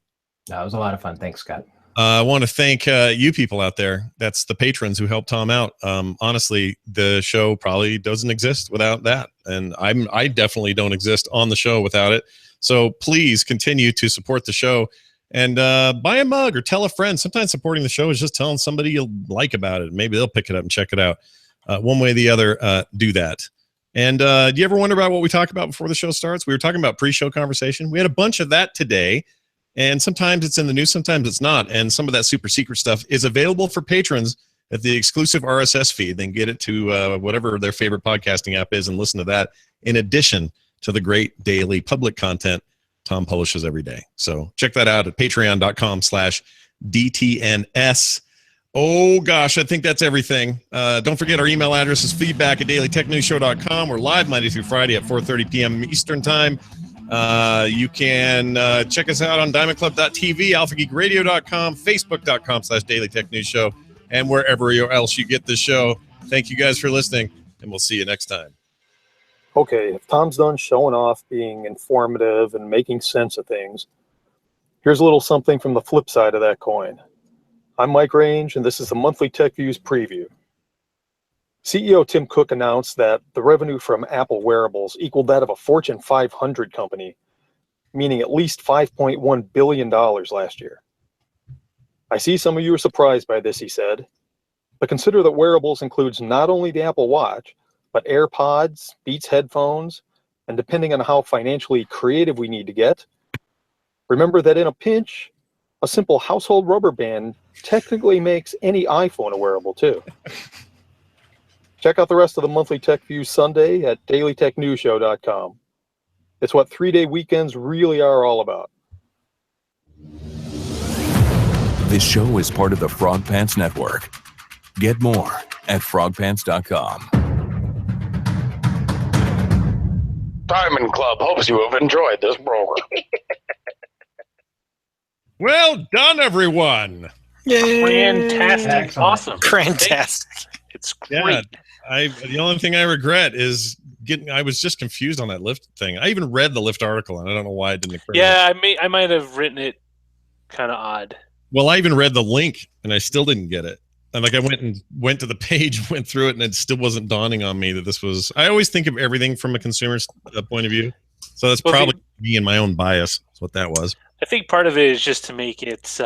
No, it was a lot of fun. Thanks, Scott. I want to thank you people out there. That's the patrons who helped Tom out. Honestly, the show probably doesn't exist without that, and I definitely don't exist on the show without it. So please continue to support the show and buy a mug or tell a friend. Sometimes supporting the show is just telling somebody you like about it. Maybe they'll pick it up and check it out. One way or the other, do that. And do you ever wonder about what we talk about before the show starts? We were talking about pre-show conversation. We had a bunch of that today. And sometimes it's in the news, sometimes it's not. And some of that super secret stuff is available for patrons at the exclusive RSS feed. Then get it to whatever their favorite podcasting app is and listen to that in addition to the great daily public content Tom publishes every day. So check that out at patreon.com/DTNS. Oh, gosh, I think that's everything. Don't forget our email address is feedback@dailytechnewsshow.com. We're live Monday through Friday at 4:30 p.m. Eastern Time. You can check us out on diamondclub.tv, alphageekradio.com, facebook.com/Daily Tech News Show, and wherever else you get the show. Thank you guys for listening, and we'll see you next time. Okay, if Tom's done showing off, being informative, and making sense of things, here's a little something from the flip side of that coin. I'm Mike Range, and this is the monthly Tech Views preview. CEO Tim Cook announced that the revenue from Apple wearables equaled that of a Fortune 500 company, meaning at least $5.1 billion last year. I see some of you are surprised by this, he said, but consider that wearables includes not only the Apple Watch, but AirPods, Beats headphones, and depending on how financially creative we need to get, remember that in a pinch, a simple household rubber band technically makes any iPhone a wearable too. Check out the rest of the monthly Tech Views Sunday at dailytechnewsshow.com. It's what 3-day weekends really are all about. This show is part of the Frog Pants Network. Get more at frogpants.com. Diamond Club hopes you have enjoyed this program. Well done, everyone. Fantastic. Excellent. Awesome. Fantastic. It's great. Yeah, the only thing I regret is I was just confused on that Lyft thing. I even read the Lyft article, and I don't know why it didn't occur. Yeah, I might have written it kind of odd. Well, I even read the link, and I still didn't get it. And I went to the page, went through it, and it still wasn't dawning on me that this was. I always think of everything from a consumer's point of view, so that's probably me and my own bias. That's what that was. I think part of it is just to make it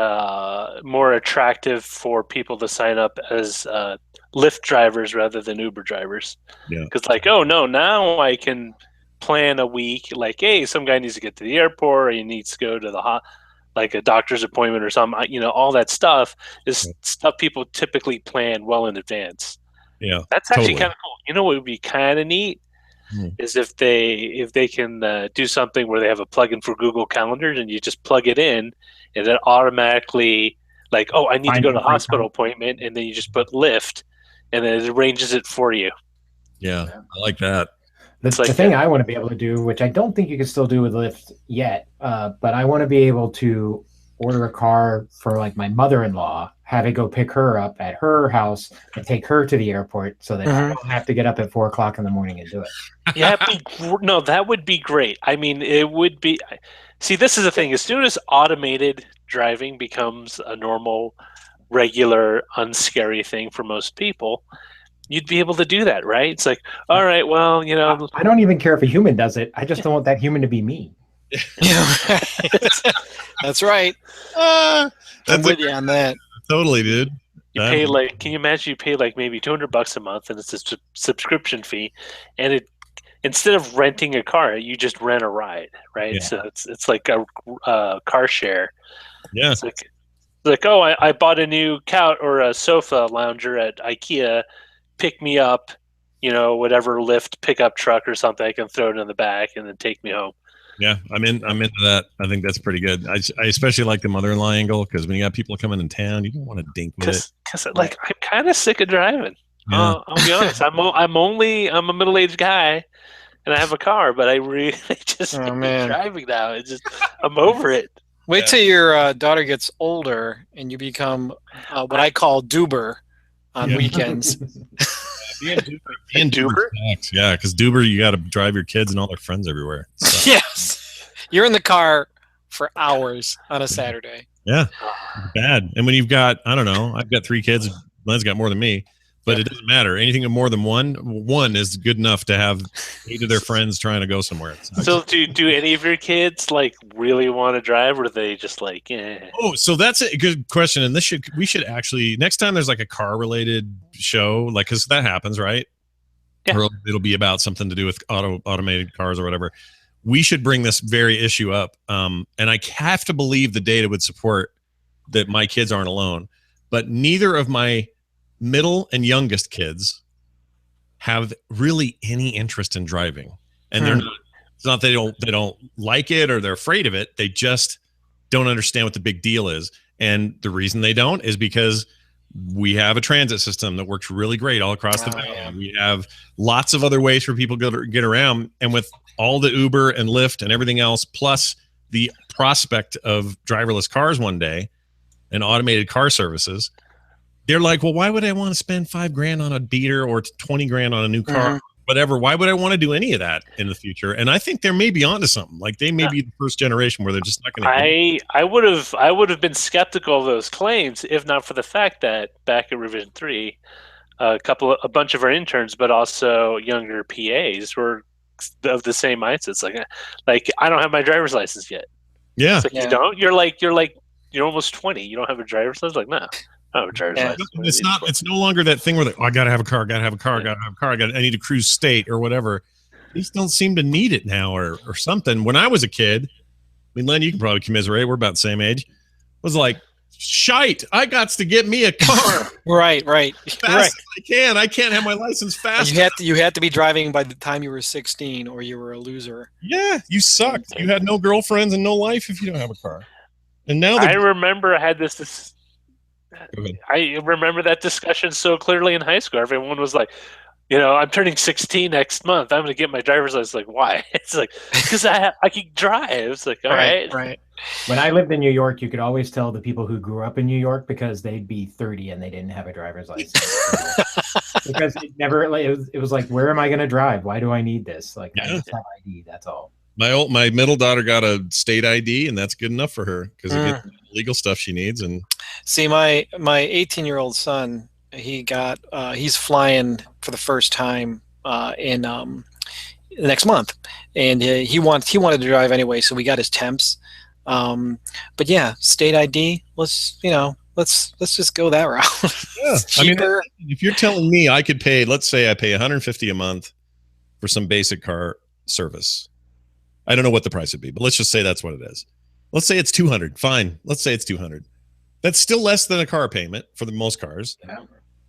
more attractive for people to sign up as Lyft drivers rather than Uber drivers. Yeah. Because oh no, now I can plan a week. Like, hey, some guy needs to get to the airport, or he needs to go to the a doctor's appointment or something. All that stuff is stuff people typically plan well in advance. Yeah, that's actually kind of cool. What would be kind of neat is if they can do something where they have a plugin for Google Calendars and you just plug it in and it automatically I need to go to a hospital appointment, and then you just put Lyft and then it arranges it for you. Yeah, I like that. The thing I want to be able to do, which I don't think you can still do with Lyft yet, but I want to be able to order a car for my mother-in-law, have it go pick her up at her house and take her to the airport so that I don't have to get up at 4 o'clock in the morning and do it. Yeah, no, that would be great. I mean, it would be. See, this is the thing. As soon as automated driving becomes a normal, regular, unscary thing for most people, you'd be able to do that, right? It's all right, well, I don't even care if a human does it. I just don't want that human to be me. That's right. I'm with you on that. Totally, dude. You pay can you imagine you pay maybe $200 a month, and it's a subscription fee, and it instead of renting a car, you just rent a ride, right? Yeah. So it's like a car share. Yeah. It's I bought a new couch or a sofa lounger at IKEA. Pick me up, whatever Lyft pickup truck or something. I can throw it in the back and then take me home. Yeah, I'm into that. I think that's pretty good. I especially like the mother-in-law angle, because when you got people coming in town, you don't want to dink with it. Because I'm kind of sick of driving. Yeah. I'll be honest. I'm a middle-aged guy, and I have a car, but I really just hate driving now. It's just I'm over it. Wait till your daughter gets older and you become what I call Duber on weekends. Being Duber sucks. Yeah, because Duber, you got to drive your kids and all their friends everywhere. So. Yes, you're in the car for hours on a Saturday. Yeah, bad. And when you've got, I don't know, I've got 3 kids. Glenn's got more than me, but it doesn't matter. Anything more than one is good enough to have 8 of their friends trying to go somewhere. So do any of your kids like really want to drive, or are they just like, eh? Oh, so that's a good question. And we should actually, next time there's like a car related show, like, cause that happens, right? Yeah. Or it'll be about something to do with automated cars or whatever. We should bring this very issue up. And I have to believe the data would support that my kids aren't alone, but neither of my middle and youngest kids have really any interest in driving. And they're not, it's not they don't like it or they're afraid of it. They just don't understand what the big deal is. And the reason they don't is because we have a transit system that works really great all across the valley. Yeah. We have lots of other ways for people to get around. And with all the Uber and Lyft and everything else, plus the prospect of driverless cars one day and automated car services, they're like, well, why would I want to spend $5,000 on a beater or 20 grand on a new car, whatever? Why would I want to do any of that in the future? And I think they're maybe onto something. Like they may be the first generation where they're just not going to. I would have been skeptical of those claims if not for the fact that back at Revision 3, a bunch of our interns, but also younger PAs were of the same mindset. It's like I don't have my driver's license yet. Yeah, like, you don't. You're almost 20. You don't have a driver's license. Like no. Oh, it's no longer that thing where I gotta have a car, I need to cruise state or whatever. These don't seem to need it now or something. When I was a kid, I mean, Len, you can probably commiserate, we're about the same age, was like, shite, I got to get me a car. right fast as I can't have my license fast. You had to be driving by the time you were 16 or you were a loser. Yeah, you sucked. You had no girlfriends and no life if you don't have a car. And now I remember I had this I remember that discussion so clearly in high school. Everyone was like, I'm turning 16 next month. I'm going to get my driver's license. Like, why? It's like, because I can drive. It's like, all right. When I lived in New York, you could always tell the people who grew up in New York because they'd be 30 and they didn't have a driver's license. Because it was like, where am I going to drive? Why do I need this? Like, I just have ID. That's all. My middle daughter got a state ID, and that's good enough for her because it gets the legal stuff she needs. And see, my 18-year-old son, he's flying for the first time in next month, and he wanted to drive anyway, so we got his temps. But yeah, state ID. Let's just go that route. Yeah, I mean, if you're telling me I could pay, let's say I pay $150 a month for some basic car service. I don't know what the price would be, but let's just say that's what it is. Let's say it's $200. Fine. Let's say it's $200. That's still less than a car payment for the most cars. Yeah.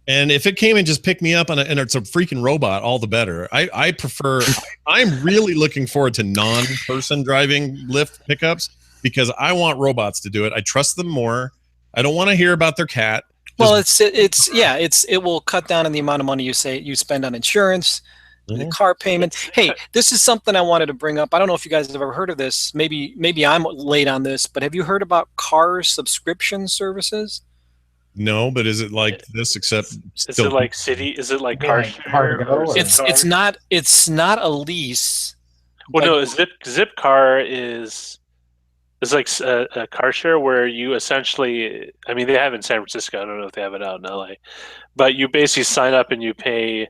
And if it came and just picked me up and it's a freaking robot, all the better. I prefer, I'm really looking forward to non-person driving Lyft pickups because I want robots to do it. I trust them more. I don't want to hear about their cat. Well, it will cut down on the amount of money you spend on insurance, the car payment. Hey, this is something I wanted to bring up. I don't know if you guys have ever heard of this. Maybe I'm late on this, but have you heard about car subscription services? No, but is it like this? Except is it like city? Is it like car share? It's not a lease. Well, no, Zipcar is like a car share where you essentially, I mean, they have it in San Francisco. I don't know if they have it out in LA, but you basically sign up and you pay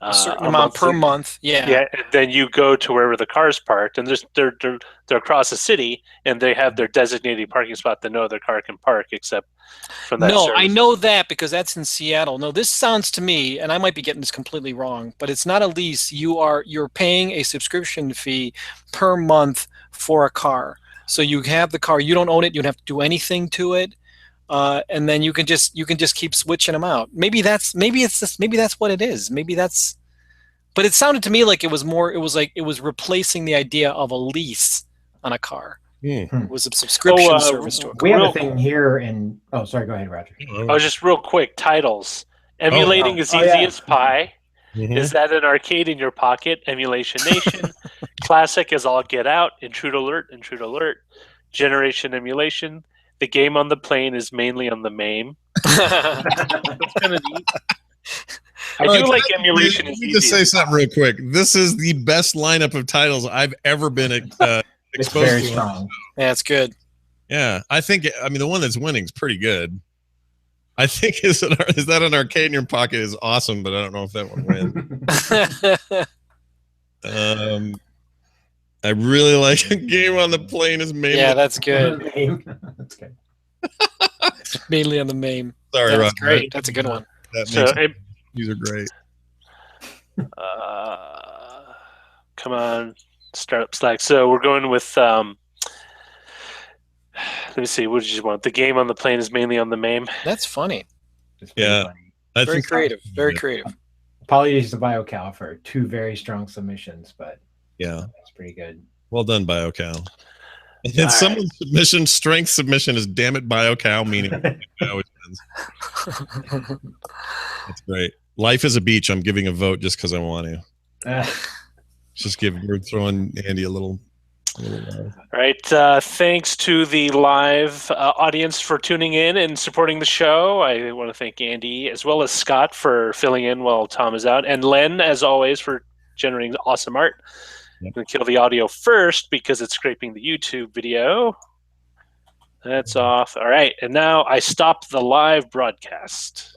a certain amount per month. Yeah. And then you go to wherever the car's parked, and they're across the city, and they have their designated parking spot that no other car can park except from that. No, service. I know that because that's in Seattle. No, this sounds to me, and I might be getting this completely wrong, but it's not a lease. You're paying a subscription fee per month for a car. So you have the car, you don't own it, you don't have to do anything to it. And then you can just keep switching them out. Maybe that's what it is. But it sounded to me like it was replacing the idea of a lease on a car. It was a subscription service to a car. We have a thing here sorry, go ahead, Roger. Oh, just real quick, titles. Emulating is easy as pie. Is that an arcade in your pocket? Emulation Nation. Classic is all get out. Intrude alert. generation emulation. The game on the plane is mainly on the MAME. That's kind of neat. I do like emulation. Let me just say something real quick. This is the best lineup of titles I've ever been It's exposed very to. strong. Yeah, it's good. Yeah, I think. I mean, the one that's winning is pretty good. I think is that an arcade in your pocket is awesome, but I don't know if that one wins. I really like a game on the plane is mainly. Yeah, that's good. That's good. Mainly on the MAME. Sorry, That's Rob. great. That's a good one. That So, makes these are great. come on, startup Slack. So we're going with. Let me see. What did you want? The game on the plane is mainly on the MAME. That's funny. It's pretty Yeah. funny. I Very think creative. Very creative. Apologies to BioCal for 2 very strong submissions, but Yeah. it's pretty good. Well done, BioCal. And All someone's strength submission is damn it, BioCal, meaning I always wins. That's great. Life is a beach. I'm giving a vote just because I want to. We're throwing Andy a little All right. Thanks to the live audience for tuning in and supporting the show. I want to thank Andy as well as Scott for filling in while Tom is out, and Len, as always, for generating awesome art. I'm going to kill the audio first because it's scraping the YouTube video. That's off. All right. And now I stop the live broadcast.